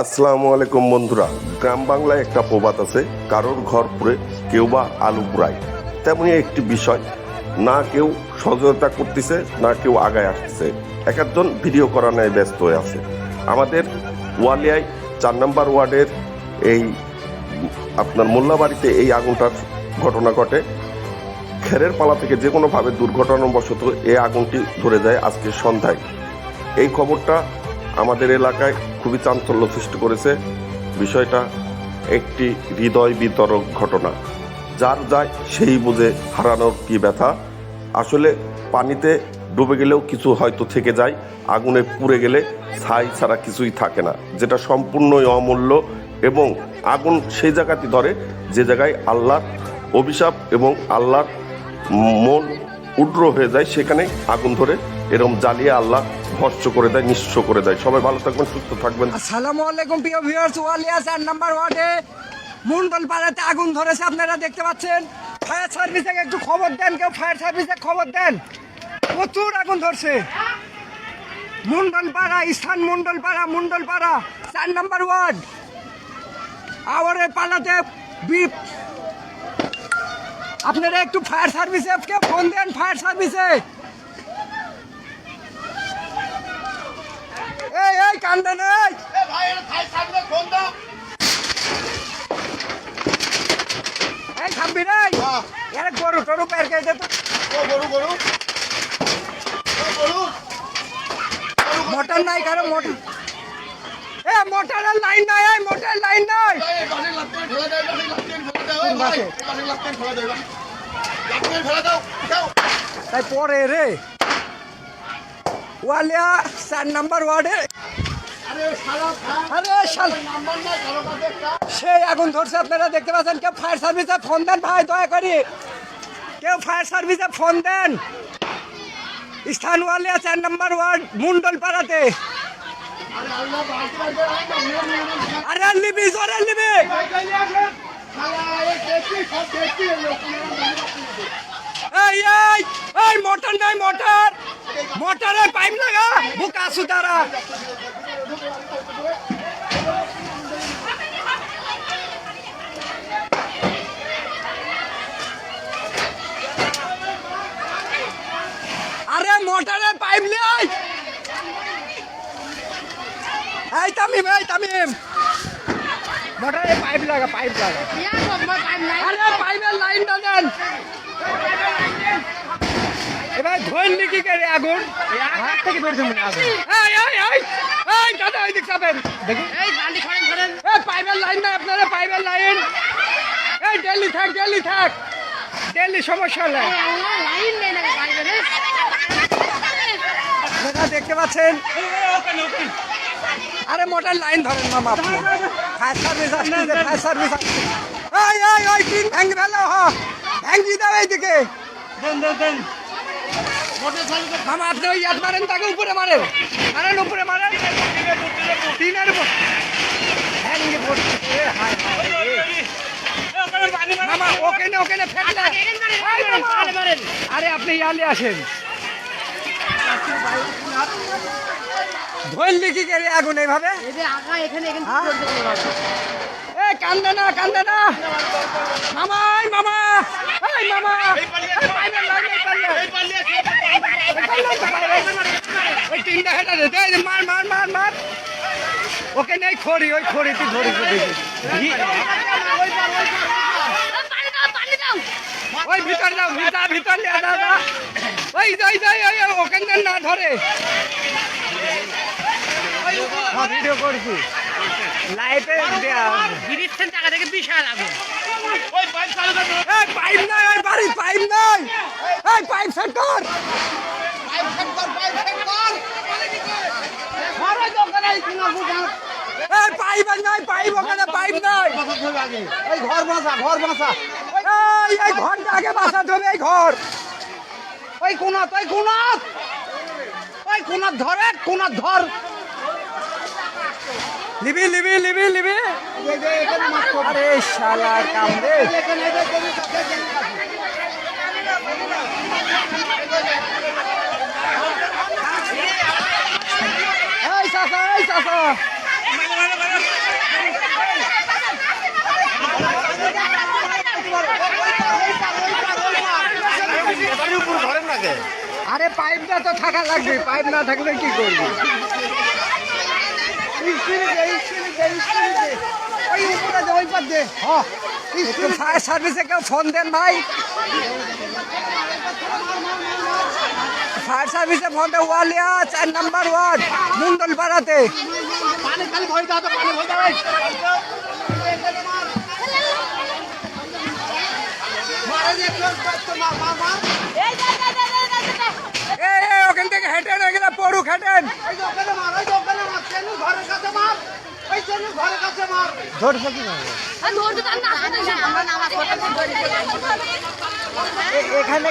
আসসালামু আলাইকুম বন্ধুরা। গ্রাম বাংলায় একটা প্রবাদ আছে, কারোর ঘর পুড়ে কেউ বা আলু পুড়ায়। তেমনি একটি বিষয়, না কেউ সহযোগিতা করতেছে, না কেউ আগায় আসতেছে, এক একজন ভিডিও করা নিয়ে ব্যস্ত হয়ে আছে। আমাদের ওয়ালিয়ায় 4 নম্বর ওয়ার্ডের এই আপনার মোল্লাবাড়িতে এই আগুনটার ঘটনা ঘটে। খেরের পালা থেকে যে কোনোভাবে দুর্ঘটনাবশত এই আগুনটি ধরে যায় আজকে সন্ধ্যায়। এই খবরটা আমাদের এলাকায় খুবই চাঞ্চল্য সৃষ্টি করেছে। বিষয়টা একটি হৃদয় বিতরক ঘটনা। যার যায় সেই বুঝে হারানোর কি ব্যথা। আসলে পানিতে ডুবে গেলেও কিছু হয়তো থেকে যায়, আগুনে পুড়ে গেলে ছাই ছাড়া কিছুই থাকে না, যেটা সম্পূর্ণই অমূল্য। এবং আগুন সেই জায়গাটি ধরে যে জায়গায় আল্লাহর অভিশাপ এবং আল্লাহর মন উগ্র হয়ে যায়, সেখানে আগুন ধরে এরকম জ্বালিয়ে আল্লাহ ভস্ম করে দেয়, নিঃস্ব করে দেয়। সবাই ভালো থাকবেন, সুস্থ থাকবেন। আসসালামু আলাইকুম প্রিয় ভিউয়ার্স, ওয়ালিয়া 4 নম্বর ওয়ার্ডে মুন্ডলপাড়াতে আগুন ধরেছে, আপনারা দেখতে পাচ্ছেন। ফায়ার সার্ভিসে একটু খবর দেন, কেউ ফায়ার সার্ভিসে খবর দেন। প্রচুর আগুন ধরছে মুন্ডলপাড়া, স্থান মুন্ডলপাড়া 4 নম্বর ওয়ার্ড। আওয়ারের পালাতে আপনারা একটু ফায়ার সার্ভিসে কেউ ফোন দেন, ফায়ার সার্ভিসে। এই কান্দে নেই, এই থামবি রে, এর গরু টরু পের কে দে তো। মোটর নাই, কারো মোটর, মোটরের লাইন নাই, মোটরের লাইন নাই। তাই পরে রে ওয়ালিয়া 4 নম্বর ওয়ার্ডে সেই আগুন ধরছে, আপনারা দেখতে পাচ্ছেন। কেউ ফায়ার সার্ভিসে ফোন দেন ভাই, দয়া করে কেউ ফায়ার সার্ভিসে ফোন দেন। স্থান ওয়ালিয়া 4 নম্বর ওয়ার্ড মুন্ডলপাড়াতে। আরে লিবি, জোরে লিবি। এই মোটর নাই, মোটরের পাইপ লাগা, বুকা সুতারা। আরে মোটরের পাইপ নেই। এই তামিম মোটরের পাইপ লাগা। আরে পাইপের লাইনটা দেন। এবার ধরলি কি করে আগুন? হাত থেকে বের করবেন আগুন। এই দাদা ওই দিক যাবেন, দেখুন। এই গাড়ি খড়েন। এই পাইপের লাইন না, আপনারা পাইপের লাইন। এই দিল্লি থাক, দিল্লি সমস্যা নাই। লাইন নেই না পাইপের। আপনারা দেখতে পাচ্ছেন। আরে মোটর লাইন ধরেন মামা, আপনি ফায়ার সার্ভিস আসছে, ফায়ার সার্ভিস আসছে। ওই তিন ভেঙে ফেলো, ভেঙে দাও এইদিকে। দেন মামা, আপনি ওই ইয়াদ মারেন, তাকে উপরে মারেন, উপরে মারেন। টিনের ভেঙে পড়ছে। মামা ওখানে ফেললে। আরে আপনি ইয়ালে আসেন। ধরলি কি করে আগুন এইভাবে? কান্দে না মামা, মার। ওকে নেই খড়ি, ওই খড়িতে ধরি। ওই ভিতর যাও, ভিতর দাদা। ওই ওখানে না ধরে। ভিডিও করছি লাইটে দিচ্ছেন টাকা থেকে বিশাল আগুন। পাইপ নাই, ওই বাড়ির পাইপ নাই। পাইপ সেট কর। পাইপ নাই, ওখানে পাইপ নাই। এই ঘর বাসা। এই ঘরটা আগে বাসাতে হবে। এই ঘর ওই কোনাত ধর। লিবি। আরে শালা কামড়ে। এই চাচা আরে পাইপটা তো থাকা লাগবে, পাইপ না থাকলে কি করবি? ফায়ার সার্ভিসে কেউ ফোন দেন ভাই, ফায়ার সার্ভিসে ফোন দেন। ওয়ালিয়া 4 নম্বর ওয়ার্ড মুন্ডলপাড়াতে। ওখান থেকে হেঁটেন, ওইগুলো পড়ুক, হেঁটেন। ধরছে কি এখানে